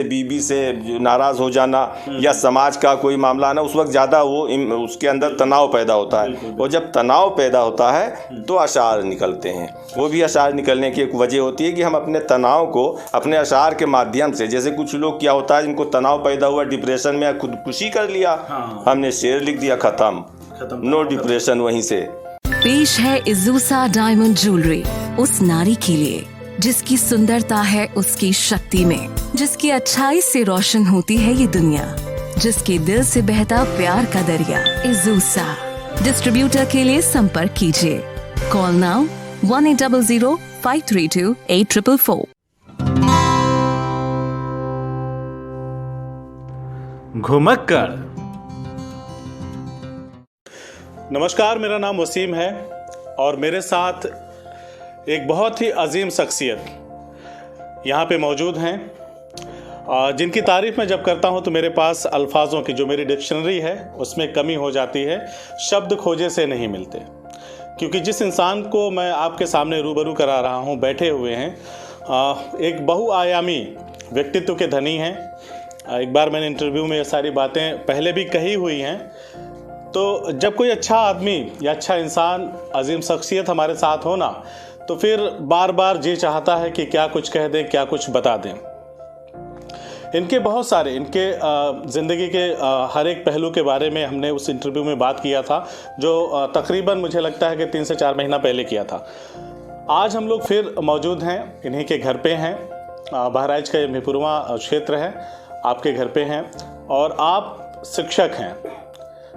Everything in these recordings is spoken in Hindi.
बीबी से नाराज़ हो जाना या समाज का कोई मामला आना, उस वक्त ज़्यादा वो उसके अंदर तनाव पैदा होता है। और जब तनाव पैदा होता है तो अशार निकलते हैं। वो भी अशार निकलने की एक वजह होती है कि हम अपने तनाव को अपने अशार के माध्यम से, जैसे कुछ लोग क्या होता है जिनको तनाव पैदा हुआ, डिप्रेशन में खुदकुशी कर लिया, हमने शेर लिख दिया, खत्म, नो डिप्रेशन। वहीं से पेश है इज़ूसा डायमंड ज्वेलरी उस नारी के लिए जिसकी सुंदरता है उसकी शक्ति में, जिसकी अच्छाई से रोशन होती है ये दुनिया, जिसके दिल से बहता प्यार का दरिया। इज़ूसा डिस्ट्रीब्यूटर के लिए संपर्क कीजिए। Call now 1800-532-8444। घुमक्कड़। नमस्कार, मेरा नाम वसीम है और मेरे साथ एक बहुत ही अजीम शख्सियत यहाँ पे मौजूद हैं, जिनकी तारीफ़ मैं जब करता हूँ तो मेरे पास अल्फाजों की जो मेरी डिक्शनरी है उसमें कमी हो जाती है, शब्द खोजे से नहीं मिलते। क्योंकि जिस इंसान को मैं आपके सामने रूबरू करा रहा हूँ, बैठे हुए हैं, एक बहुआयामी व्यक्तित्व के धनी हैं। एक बार मैंने इंटरव्यू में ये सारी बातें पहले भी कही हुई हैं। तो जब कोई अच्छा आदमी या अच्छा इंसान, अजीम शख्सियत हमारे साथ हो ना, तो फिर बार बार जी चाहता है कि क्या कुछ कह दें, क्या कुछ बता दें। इनके बहुत सारे, इनके ज़िंदगी के हर एक पहलू के बारे में हमने उस इंटरव्यू में बात किया था, जो तकरीबन मुझे लगता है कि 3 से 4 महीना पहले किया था। आज हम लोग फिर मौजूद हैं, इन्हीं के घर पे हैं। बहराइच का ये मेहपुरवा क्षेत्र है, आपके घर पे हैं और आप शिक्षक हैं।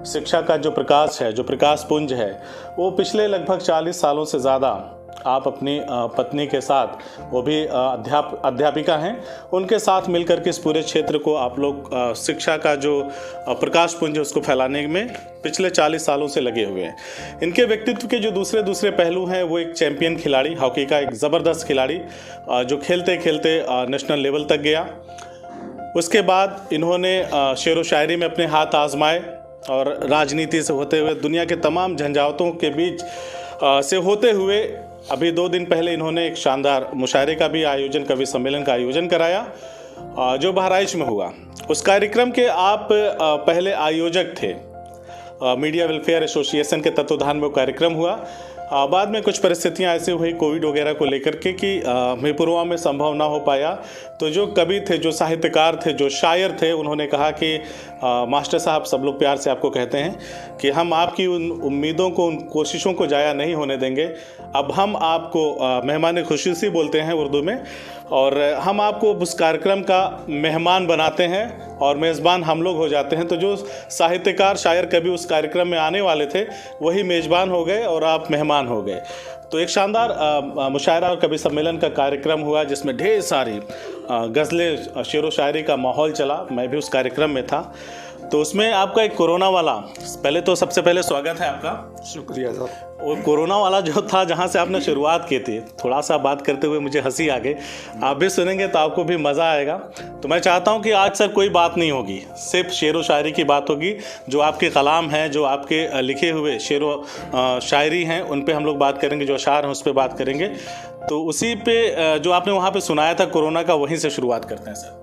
शिक्षा का जो प्रकाश है, जो प्रकाश पुंज है, वो पिछले लगभग 40 सालों से ज़्यादा आप अपनी पत्नी के साथ, वो भी अध्यापिका हैं, उनके साथ मिलकर के इस पूरे क्षेत्र को आप लोग शिक्षा का जो प्रकाश पुंज है उसको फैलाने में पिछले 40 सालों से लगे हुए हैं। इनके व्यक्तित्व के जो दूसरे दूसरे पहलू हैं, वो एक चैंपियन खिलाड़ी, हॉकी का एक ज़बरदस्त खिलाड़ी, जो खेलते खेलते नेशनल लेवल तक गया। उसके बाद इन्होंने शेर व शायरी में अपने हाथ आजमाए और राजनीति से होते हुए, दुनिया के तमाम झंझावातों के बीच से होते हुए, अभी 2 दिन पहले इन्होंने एक शानदार मुशायरे का भी आयोजन, कवि सम्मेलन का आयोजन कराया, जो बहराइच में हुआ। उस कार्यक्रम के आप पहले आयोजक थे। मीडिया वेलफेयर एसोसिएशन के तत्वाधान में वो कार्यक्रम हुआ। बाद में कुछ परिस्थितियां ऐसी हुई कोविड वगैरह को लेकर के कि मेहपुरवा में संभव ना हो पाया। तो जो कवि थे, जो साहित्यकार थे, जो शायर थे, उन्होंने कहा कि मास्टर साहब, सब लोग प्यार से आपको कहते हैं कि हम आपकी उन उम्मीदों को, उन कोशिशों को जाया नहीं होने देंगे। अब हम आपको मेहमान खुशूसी बोलते हैं उर्दू में, और हम आपको उस कार्यक्रम का मेहमान बनाते हैं और मेज़बान हम लोग हो जाते हैं। तो जो साहित्यकार, शायर, कवि उस कार्यक्रम में आने वाले थे, वही मेज़बान हो गए और आप मेहमान हो गए। तो एक शानदार मुशायरा और कवि सम्मेलन का कार्यक्रम हुआ, जिसमें ढेर सारी गज़लें, शेर व शायरी का माहौल चला। मैं भी उस कार्यक्रम में था। तो उसमें आपका एक कोरोना वाला, पहले तो सबसे पहले स्वागत है आपका। शुक्रिया सर। वो कोरोना वाला जो था, जहाँ से आपने शुरुआत की थी, थोड़ा सा बात करते हुए मुझे हंसी आ गई। आप भी सुनेंगे तो आपको भी मज़ा आएगा। तो मैं चाहता हूँ कि आज सर कोई बात नहीं होगी, सिर्फ शेर व शायरी की बात होगी। जो आपके कलाम हैं, जो आपके लिखे हुए शेर व शायरी हैं, उन पे हम लोग बात करेंगे, जो अशार हैं उस पर बात करेंगे। तो उसी पे जो आपने वहाँ पर सुनाया था कोरोना का, वहीं से शुरुआत करते हैं सर।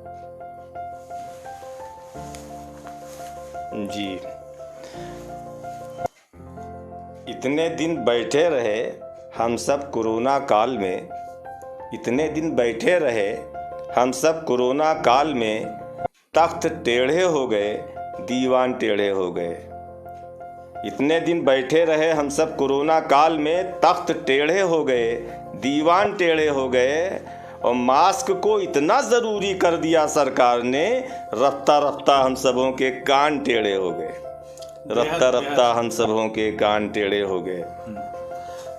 जी, इतने दिन बैठे रहे हम सब कोरोना काल में, इतने दिन बैठे रहे हम सब कोरोना काल में, तख्त टेढ़े हो गए, दीवान टेढ़े हो गए। इतने दिन बैठे रहे हम सब कोरोना काल में, तख्त टेढ़े हो गए, दीवान टेढ़े हो गए, और मास्क को इतना ज़रूरी कर दिया सरकार ने, रफ्ता रफ्ता हम सबों के कान टेढ़े हो गए, रफ्ता रफ्ता हम सबों के कान टेढ़े हो गए।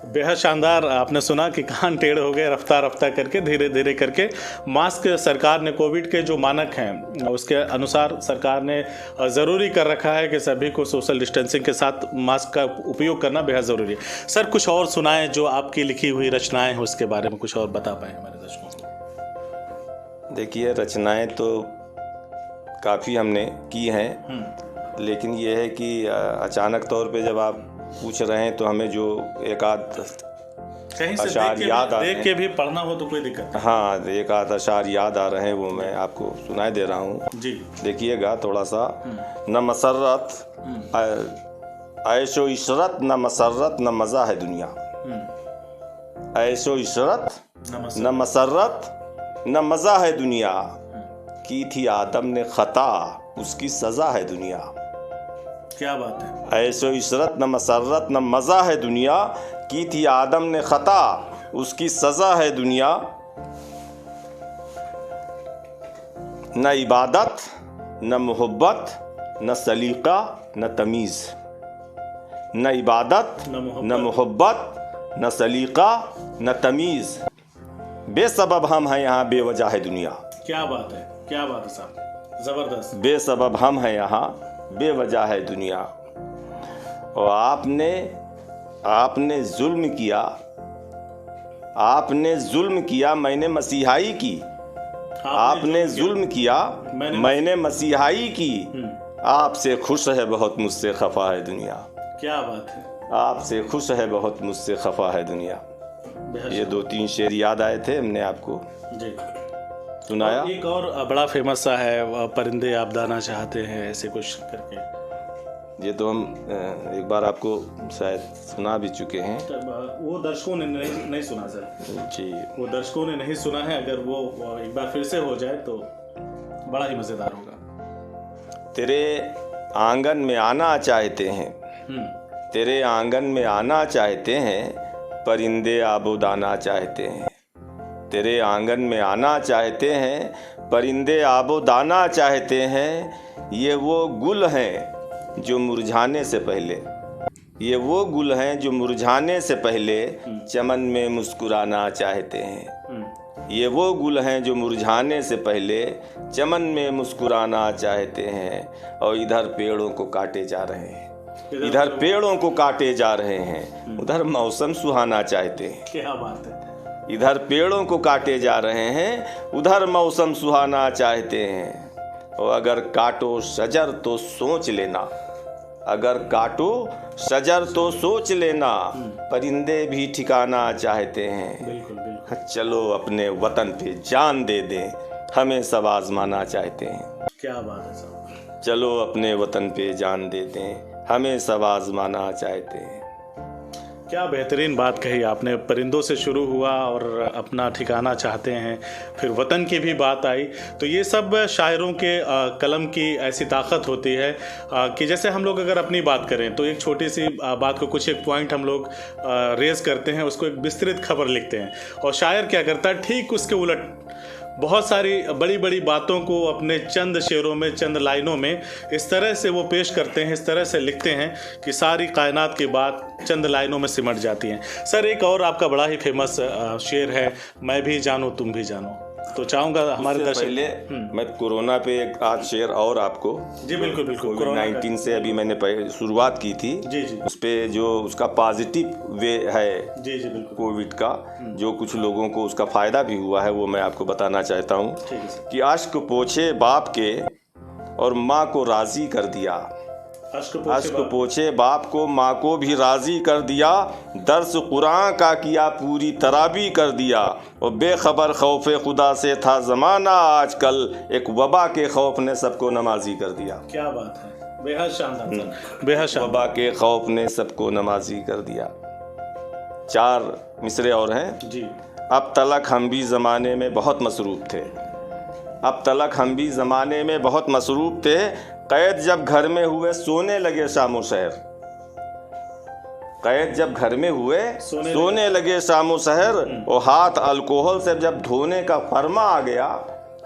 बेहद शानदार। आपने सुना कि कान टेढ़े हो गए, रफ्ता रफ्ता करके, धीरे धीरे करके। मास्क सरकार ने, कोविड के जो मानक हैं उसके अनुसार सरकार ने ज़रूरी कर रखा है कि सभी को सोशल डिस्टेंसिंग के साथ मास्क का उपयोग करना बेहद ज़रूरी है। सर, कुछ और सुनाएं, जो आपकी लिखी हुई रचनाएं हैं उसके बारे में कुछ और बता पाएँ हमारे दर्शकों को। देखिए, रचनाएं तो काफ़ी हमने की हैं, लेकिन ये है कि अचानक तौर पे जब आप पूछ रहे हैं तो हमें जो एक आध कहीं से अशार याद आ रहे देख के भी पढ़ना हो तो कोई दिक्कत हैं। हाँ, एक आध अशार याद आ रहे हैं, वो मैं आपको सुनाई दे रहा हूँ। नहीं। जी। देखिएगा थोड़ा सा। न मसरत ऐशो इशरत, न मसरत न मज़ा है दुनिया। ऐशो इशरत न मसरत न मज़ा है दुनिया, की थी आदम ने खता उसकी सज़ा है दुनिया। क्या बात है। ऐशो इशरत न मसरत न मज़ा है दुनिया, की थी आदम ने खता उसकी सज़ा है दुनिया। न इबादत न मोहब्बत न सलीका न तमीज़। न इबादत न मोहब्बत न सलीका न तमीज़, बेसबब हम हैं यहाँ बेवजह है दुनिया। क्या बात है, क्या बात है साहब, जबरदस्त। बेसबब हम हैं यहाँ बेवजह है दुनिया। और आपने जुल्म किया, आपने जुल्म किया मैंने मसीहाई की। आपने जुल्म किया मैंने मसीहाई की, आपसे खुश है बहुत मुझसे खफा है दुनिया। क्या बात है। आपसे खुश है बहुत मुझसे खफा है दुनिया। ये 2-3 शेर याद आए थे, हमने आपको जी सुनाया। और एक और बड़ा फेमस सा है, परिंदे आप दाना चाहते हैं, ऐसे कुछ करके। ये तो हम एक बार आपको शायद सुना भी चुके हैं। वो दर्शकों ने नहीं सुना सर जी, वो दर्शकों ने नहीं सुना है। अगर वो एक बार फिर से हो जाए तो बड़ा ही मजेदार होगा। तेरे आंगन में आना चाहते हैं, तेरे आंगन में आना चाहते हैं, परिंदे आबोदाना चाहते हैं। तेरे आंगन में आना चाहते हैं, परिंदे आबोदाना चाहते हैं। ये वो गुल हैं जो मुरझाने से पहले, ये वो गुल हैं जो मुरझाने से पहले चमन में मुस्कुराना चाहते हैं। ये वो गुल हैं जो मुरझाने से पहले चमन में मुस्कुराना चाहते हैं। और इधर पेड़ों को काटे जा रहे हैं, इधर पेड़ों को काटे जा रहे हैं, उधर मौसम सुहाना चाहते हैं। क्या बात है। इधर पेड़ों को काटे जा रहे हैं, उधर मौसम सुहाना चाहते हैं। और अगर काटो शजर तो सोच लेना, अगर काटो शजर तो सोच लेना, परिंदे भी ठिकाना चाहते हैं। बिल्कुल बिल्कुल। चलो अपने वतन पे जान दे दें, हमें सब आजमाना चाहते हैं। क्या बात है साहब। चलो अपने वतन पे जान दे दें, हमें सब आजमाना चाहते हैं। क्या बेहतरीन बात कही आपने। परिंदों से शुरू हुआ और अपना ठिकाना चाहते हैं, फिर वतन की भी बात आई। तो ये सब शायरों के कलम की ऐसी ताकत होती है कि जैसे हम लोग अगर अपनी बात करें तो एक छोटी सी बात को कुछ एक पॉइंट हम लोग रेज करते हैं, उसको एक विस्तृत खबर लिखते हैं। और शायर क्या करता है, ठीक उसके उलट बहुत सारी बड़ी बड़ी बातों को अपने चंद शेरों में, चंद लाइनों में इस तरह से वो पेश करते हैं, इस तरह से लिखते हैं कि सारी कायनात की बात चंद लाइनों में सिमट जाती हैं। सर एक और आपका बड़ा ही फेमस शेर है, मैं भी जानूं तुम भी जानो। तो चाहूँगा हमारे दर्शक। पहले मैं कोरोना पे एक आध शेर और आपको। जी बिल्कुल बिल्कुल। कोविड-19 से अभी मैंने शुरुआत की थी। जी जी। उस पे जो उसका पॉजिटिव वे है जी जी बिल्कुल कोविड का, जो कुछ लोगों को उसका फायदा भी हुआ है, वो मैं आपको बताना चाहता हूँ। ठीक है सर। कि अश्क पोछे बाप के और माँ को राजी कर दिया, अश्क पोछे बाप को माँ को भी राजी कर दिया, दर्स कुरान का किया पूरी तराबी कर दिया। और बेखबर खौफे खुदा से था ज़माना, आजकल एक वबा के खौफ ने सबको नमाजी कर दिया। क्या बात है, बेहद शानदार सर, बेहद शानदार। वबा के खौफ ने सबको नमाजी कर दिया। 4 मिसरे और हैं। जी। अब तलक हम भी ज़माने में बहुत मसरूफ़ थे, अब तलक हम भी ज़माने में बहुत मसरूफ़ थे। कैद जब घर में हुए सोने लगे शामो शहर, कैद जब घर में हुए सोने लगे शामो शहर। और हाथ अल्कोहल से जब धोने का फरमा आ गया,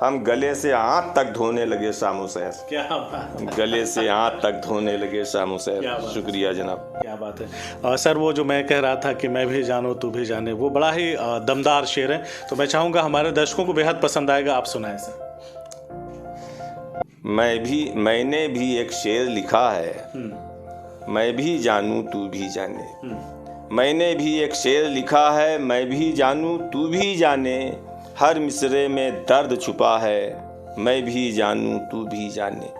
हम गले से हाथ तक धोने लगे शामो शहर। क्या बात। गले से हाथ तक धोने लगे शामो क्या शहर। बात। शुक्रिया जनाब। क्या बात है। सर वो जो मैं कह रहा था कि मैं भी जानूं तू भी जाने, वो बड़ा ही दमदार शेर है। तो मैं चाहूँगा हमारे दर्शकों को बेहद पसंद आएगा, आप सुनाएं सर। मैंने भी एक शेर लिखा है, मैं भी जानूं तू भी जाने। मैंने भी एक शेर लिखा है, मैं भी जानूं तू भी जाने। हर मिसरे में दर्द छुपा है, मैं भी जानूं तू भी जाने।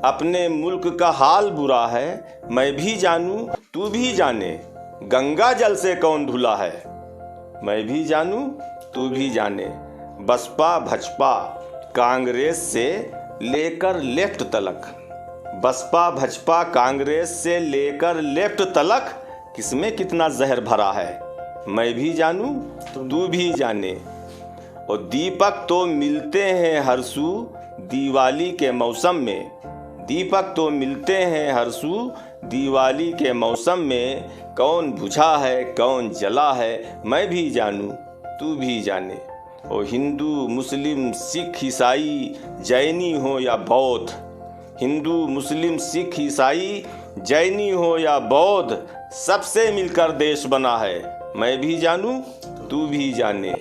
अपने मुल्क का हाल बुरा है, मैं भी जानूं तू भी जाने। गंगा जल से कौन धुला है, मैं भी जानूं तू भी जाने। बसपा भजपा कांग्रेस से लेकर लेफ्ट तलक, बसपा भजपा कांग्रेस से लेकर लेफ्ट तलक किसमें कितना जहर भरा है, मैं भी जानूं तू भी जाने। और दीपक तो मिलते हैं हर सू दिवाली के मौसम में, दीपक तो मिलते हैं हर सू दिवाली के मौसम में, कौन बुझा है कौन जला है, मैं भी जानूं तू भी जाने। और हिंदू मुस्लिम सिख ईसाई जैनी हो या बौद्ध, हिंदू मुस्लिम सिख ईसाई जैनी हो या बौद्ध, सबसे मिलकर देश बना है, मैं भी जानूं तू भी जाने।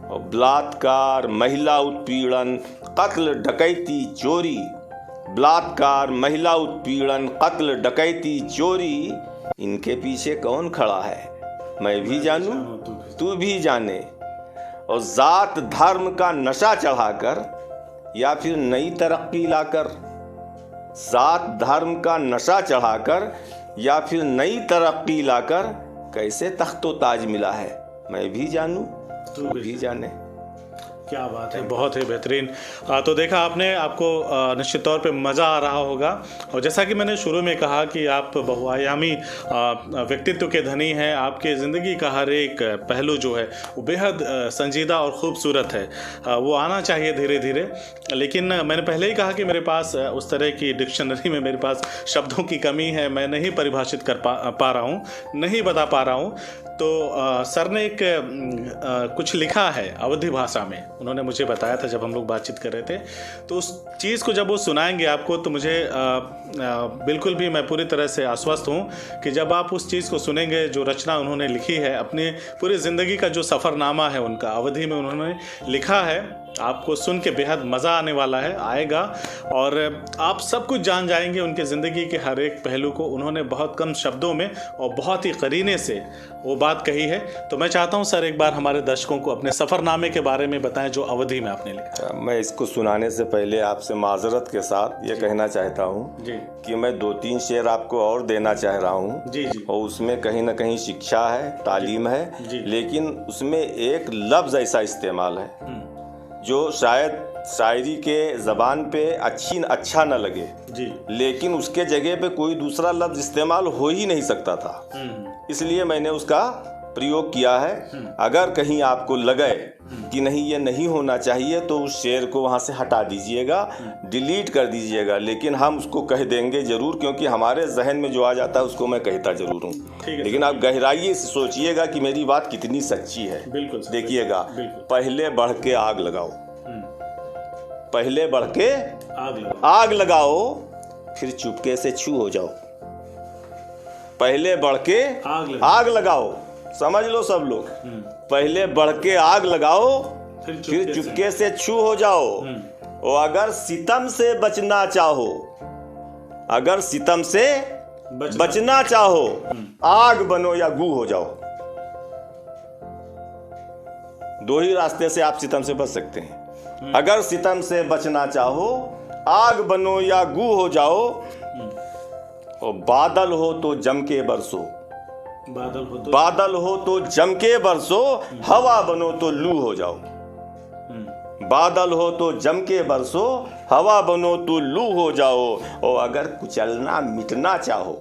और बलात्कार महिला उत्पीड़न कत्ल डकैती चोरी, बलात्कार महिला उत्पीड़न कत्ल डकैती चोरी, इनके पीछे कौन खड़ा है, मैं भी जानूं तू भी जाने। और जात धर्म का नशा चढ़ाकर या फिर नई तरक्की लाकर, जात धर्म का नशा चढ़ाकर या फिर नई तरक्की लाकर कैसे तख्तो ताज मिला है, मैं भी जानूं तू भी जाने। क्या बात है, बहुत ही बेहतरीन। तो देखा आपने, आपको निश्चित तौर पे मज़ा आ रहा होगा। और जैसा कि मैंने शुरू में कहा कि आप बहुआयामी व्यक्तित्व के धनी हैं, आपके ज़िंदगी का हर एक पहलू जो है वो बेहद संजीदा और ख़ूबसूरत है, वो आना चाहिए धीरे धीरे। लेकिन मैंने पहले ही कहा कि मेरे पास उस तरह की डिक्शनरी में मेरे पास शब्दों की कमी है, मैं नहीं परिभाषित कर पा रहा हूँ, नहीं बता पा रहा हूँ। तो सर ने एक कुछ लिखा है अवधी भाषा में, उन्होंने मुझे बताया था जब हम लोग बातचीत कर रहे थे। तो उस चीज़ को जब वो सुनाएंगे आपको तो मुझे बिल्कुल भी मैं पूरी तरह से आश्वस्त हूँ कि जब आप उस चीज़ को सुनेंगे जो रचना उन्होंने लिखी है, अपनी पूरी ज़िंदगी का जो सफ़रनामा है उनका अवधि में उन्होंने लिखा है, आपको सुन के बेहद मज़ा आने वाला है, आएगा। और आप सब कुछ जान जाएंगे उनके ज़िंदगी के हर एक पहलू को। उन्होंने बहुत कम शब्दों में और बहुत ही करीने से वो बात कही है। तो मैं चाहता हूँ सर एक बार हमारे दर्शकों को अपने सफ़रनामे के बारे में बताएं जो अवधि में आपने लिखा। मैं इसको सुनाने से पहले आपसे माजरत के साथ ये कहना चाहता हूँ कि मैं 2-3 शेर आपको और देना चाह रहा हूँ और उसमें कहीं ना कहीं शिक्षा है, तालीम है, लेकिन उसमें एक लफ्ज़ ऐसा इस्तेमाल है जो शायद शायरी के ज़बान पे अच्छा न लगे जी, लेकिन उसके जगह पे कोई दूसरा लफ्ज़ इस्तेमाल हो ही नहीं सकता था, इसलिए मैंने उसका प्रयोग किया है। अगर कहीं आपको लगे कि नहीं ये नहीं होना चाहिए तो उस शेर को वहाँ से हटा दीजिएगा, डिलीट कर दीजिएगा, लेकिन हम उसको कह देंगे ज़रूर, क्योंकि हमारे जहन में जो आ जाता है उसको मैं कहता ज़रूर हूँ। लेकिन आप गहराई से सोचिएगा कि मेरी बात कितनी सच्ची है। देखिएगा, पहले बढ़ के आग लगाओ, पहले बढ़ के आग लगाओ, फिर चुपके से छू हो जाओ। पहले बढ़ के आग लगाओ, समझ लो सब लोग, पहले बढ़ के आग लगाओ, फिर चुपके से छू हो जाओ। और अगर सितम से बचना चाहो, अगर सितम से बचना चाहो, आग बनो या गू हो जाओ। 2 ही रास्ते से आप सितम से बच सकते हैं। अगर सितम से बचना चाहो, आग बनो या गू हो जाओ। और बादल हो तो जम के बरसो, बादल हो तो जम के बरसो, हवा बनो तो लू हो जाओ। बादल हो तो जम के बरसो, हवा बनो तो लू हो जाओ। और अगर कुचलना मिटना चाहो,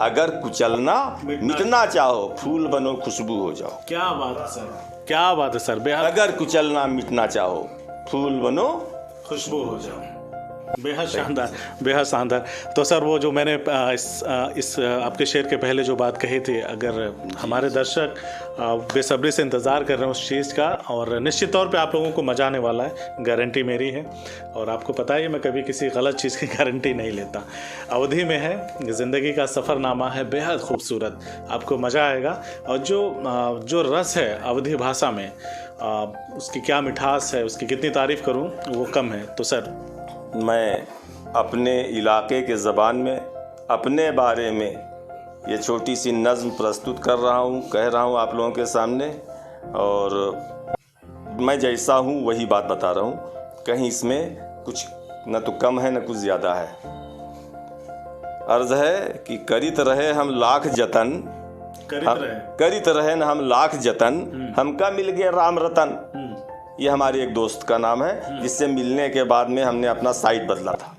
अगर कुचलना मिटना चाहो, फूल बनो खुशबू हो जाओ। क्या बात है सर, क्या बात है सर। अगर कुचलना मिटना चाहो, फूल बनो खुशबू हो जाओ। बेहद शानदार, बेहद शानदार। तो सर वो जो मैंने इस आपके शेर के पहले जो बात कही थी, अगर हमारे दर्शक बेसब्री से इंतज़ार कर रहे हैं उस चीज़ का, और निश्चित तौर पे आप लोगों को मज़ा आने वाला है, गारंटी मेरी है। और आपको पता है मैं कभी किसी गलत चीज़ की गारंटी नहीं लेता। अवधि में है, ज़िंदगी का सफ़रनामा है, बेहद खूबसूरत, आपको मज़ा आएगा। और जो रस है अवधि भाषा में, उसकी क्या मिठास है, उसकी कितनी तारीफ़ करूँ वो कम है। तो सर मैं अपने इलाके के ज़बान में अपने बारे में ये छोटी सी नज़्म प्रस्तुत कर रहा हूँ, कह रहा हूँ आप लोगों के सामने, और मैं जैसा हूँ वही बात बता रहा हूँ। कहीं इसमें कुछ न तो कम है न कुछ ज़्यादा है। अर्ज़ है कि करित रहे हम लाख जतन, करित रहेन हम लाख जतन, हमका मिल गए राम रतन। ये हमारे एक दोस्त का नाम है, जिससे मिलने के बाद में हमने अपना साइट बदला था।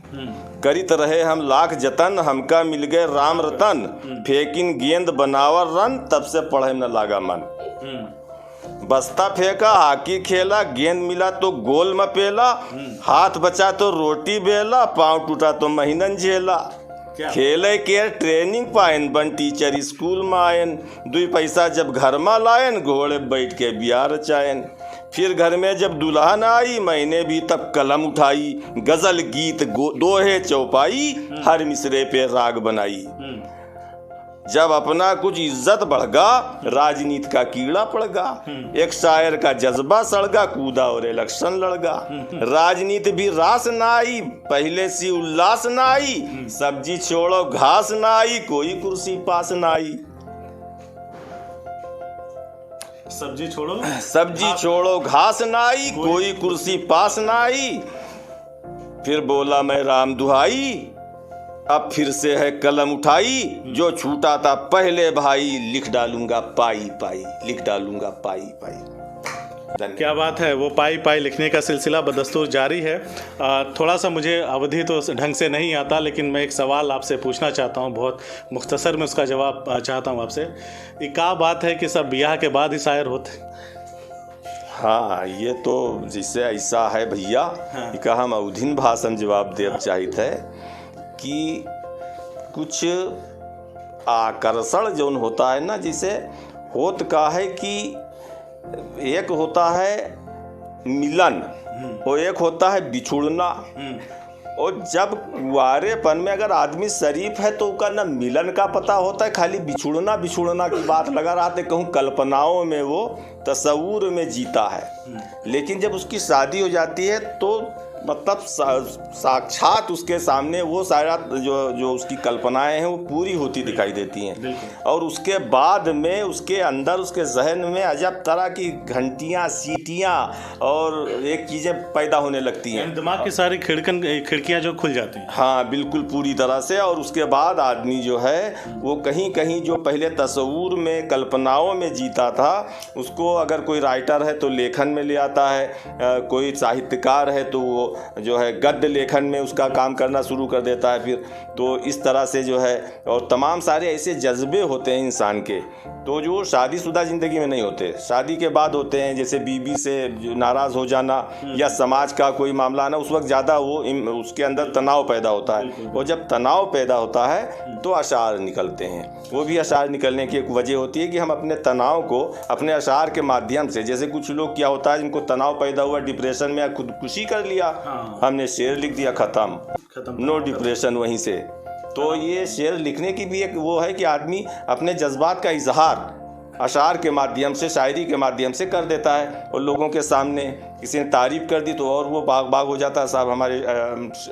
करित रहे हम लाख जतन, हमका मिल गए राम रतन, फेंकिन गेंद बनावर रन, तब से पढ़े न लागा मन। बस्ता फेंका हॉकी खेला, गेंद मिला तो गोल मपेला, हाथ बचा तो रोटी बेला, पाँव टूटा तो महीनन झेला। खेले के ट्रेनिंग पायन, बन टीचर स्कूल में आयन, 2 पैसा जब घर में लायन, घोड़े बैठ के बियाह रचायन। फिर घर में जब दुल्हन आई, मैंने भी तब कलम उठाई, गजल गीत दोहे चौपाई, हर मिसरे पे राग बनाई। जब अपना कुछ इज्जत बढ़गा, राजनीति का कीड़ा पड़गा, एक शायर का जज्बा सड़गा, कूदा और इलेक्शन लड़गा। राजनीति भी रास ना आई, पहले सी उल्लास ना आई, सब्जी छोड़ो घास ना आई, कोई कुर्सी पास ना आई। सब्जी छोड़ो घास ना आई, कोई कुर्सी पास ना आई। फिर बोला मैं राम दुहाई, अब फिर से है कलम उठाई, जो छूटा था पहले भाई, लिख डालूंगा पाई पाई, लिख डालूंगा पाई पाई। क्या बात है। वो पाई पाई लिखने का सिलसिला बदस्तूर जारी है। थोड़ा सा मुझे अवधि तो ढंग से नहीं आता, लेकिन मैं एक सवाल आपसे पूछना चाहता हूँ, बहुत मुख्तसर में उसका जवाब चाहता हूँ आपसे। ये क्या बात है कि सब ब्याह के बाद ही शायर होते? हाँ, ये तो जिससे ऐसा है भैया, हाँ। हम अवधिन भाषण जवाब देव चाहिए थे कि कुछ आकर्षण जो होता है ना, जिसे होत का है कि एक होता है मिलन और एक होता है बिछुड़ना। और जब कुंवारेपन में अगर आदमी शरीफ है तो उसका ना मिलन का पता होता है, खाली बिछुड़ना की बात लगा रहा था। कहूँ कल्पनाओं में वो तस्वूर में जीता है, लेकिन जब उसकी शादी हो जाती है तो मतलब साक्षात उसके सामने वो सारा जो उसकी कल्पनाएं हैं वो पूरी होती दिखाई देती हैं। और उसके बाद में उसके अंदर उसके जहन में अजब तरह की घंटियां, सीटियां और एक चीज़ें पैदा होने लगती हैं। दिमाग की सारी खिड़कियां जो खुल जाती हैं। हाँ, बिल्कुल पूरी तरह से। और उसके बाद आदमी जो है वो कहीं कहीं जो पहले तस्वूर में, कल्पनाओं में जीता था, उसको अगर कोई राइटर है तो लेखन में ले आता है, कोई साहित्यकार है तो वो जो है गद्य लेखन में उसका काम करना शुरू कर देता है। फिर तो इस तरह से जो है, और तमाम सारे ऐसे जज्बे होते हैं इंसान के, तो जो शादीशुदा ज़िंदगी में नहीं होते, शादी के बाद होते हैं। जैसे बीवी से नाराज़ हो जाना या समाज का कोई मामला आना, उस वक्त ज़्यादा वो उसके अंदर तनाव पैदा होता है। और जब तनाव पैदा होता है तो अशार निकलते हैं। वो भी अशार निकलने की एक वजह होती है कि हम अपने तनाव को अपने अशार के माध्यम से, जैसे कुछ लोग क्या होता है जिनको तनाव पैदा हुआ, डिप्रेशन में या खुदकुशी कर लिया, हमने शेर लिख दिया, खत्म, नो डिप्रेशन वहीं से। तो ये शेर लिखने की भी एक वो है कि आदमी अपने जज्बात का इजहार अशार के माध्यम से, शायरी के माध्यम से कर देता है। और लोगों के सामने किसी ने तारीफ़ कर दी तो और वो बाग हो जाता है, साहब हमारे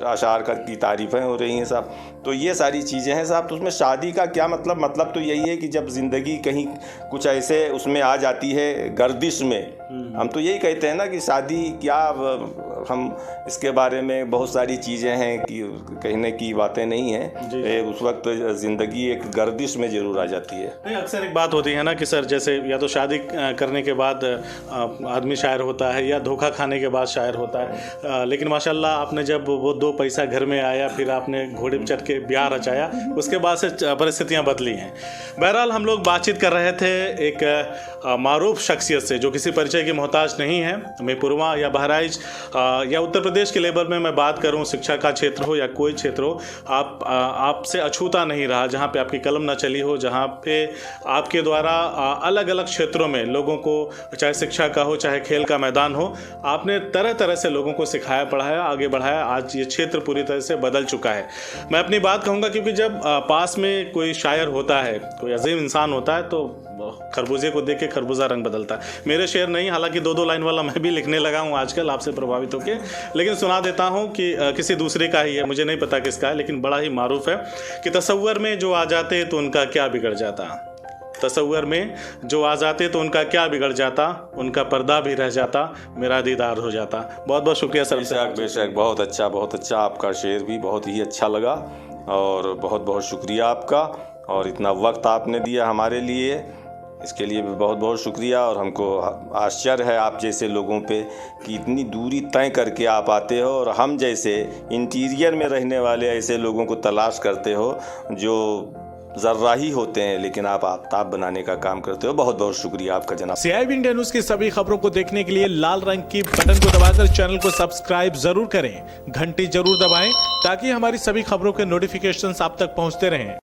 अशार की तारीफ़ें हो रही हैं साहब। तो ये सारी चीज़ें हैं साहब। तो उसमें शादी का क्या मतलब तो यही है कि जब ज़िंदगी कहीं कुछ ऐसे उसमें आ जाती है गर्दिश में, हम तो यही कहते हैं ना कि शादी क्या, हम इसके बारे में बहुत सारी चीज़ें हैं कि कहने की बातें नहीं हैं। उस वक्त ज़िंदगी एक गर्दिश में ज़रूर आ जाती है। नहीं, अक्सर एक बात होती है ना कि सर, जैसे या तो शादी करने के बाद आदमी शायर होता है या धोखा खाने के बाद शायर होता है। लेकिन माशाल्लाह आपने जब वो 2 पैसा घर में आया, फिर आपने घोड़े पर चढ़ के ब्याह रचाया, उसके बाद से परिस्थितियाँ बदली हैं। बहरहाल हम लोग बातचीत कर रहे थे एक मारूफ शख्सियत से जो किसी परिचय की मोहताज नहीं है। मीरपुरवा या बहराइच या उत्तर प्रदेश के लेवल में मैं बात करूं, शिक्षा का क्षेत्र हो या कोई क्षेत्र हो, आपसे अछूता नहीं रहा। जहां पे आपकी कलम न चली हो, जहां पे आपके द्वारा अलग अलग क्षेत्रों में लोगों को, चाहे शिक्षा का हो चाहे खेल का मैदान हो, आपने तरह तरह से लोगों को सिखाया, पढ़ाया, आगे बढ़ाया। आज ये क्षेत्र पूरी तरह से बदल चुका है। मैं अपनी बात कहूँगा क्योंकि जब पास में कोई शायर होता है, कोई अजीम इंसान होता है, तो खरबूजे को देख के खरबूजा रंग बदलता है। मेरे शेर नहीं, हालांकि 2-2 लाइन वाला मैं भी लिखने लगा हूँ आजकल आपसे प्रभावित होकर, लेकिन सुना देता हूँ कि किसी दूसरे का ही है, मुझे नहीं पता किसका है, लेकिन बड़ा ही मारूफ है कि तसव्वुर में जो आ जाते तो उनका क्या बिगड़ जाता, तसव्वुर में जो आ जाते तो उनका क्या बिगड़ जाता, उनका पर्दा भी रह जाता, मेरा दीदार हो जाता। बहुत बहुत शुक्रिया सर। बेशक, बहुत अच्छा आपका शेर भी बहुत ही अच्छा लगा और बहुत बहुत शुक्रिया आपका। और इतना वक्त आपने दिया हमारे लिए, इसके लिए भी बहुत बहुत शुक्रिया। और हमको आश्चर्य है आप जैसे लोगों पे कि इतनी दूरी तय करके आप आते हो और हम जैसे इंटीरियर में रहने वाले ऐसे लोगों को तलाश करते हो जो जर्रा ही होते हैं, लेकिन आप आफताब बनाने का काम करते हो। बहुत बहुत शुक्रिया आपका जनाब। CIB इंडिया न्यूज की सभी खबरों को देखने के लिए लाल रंग की बटन को दबाकर चैनल को सब्सक्राइब जरूर करें, घंटी जरूर दबाएं ताकि हमारी सभी खबरों के नोटिफिकेशंस आप तक पहुंचते रहें।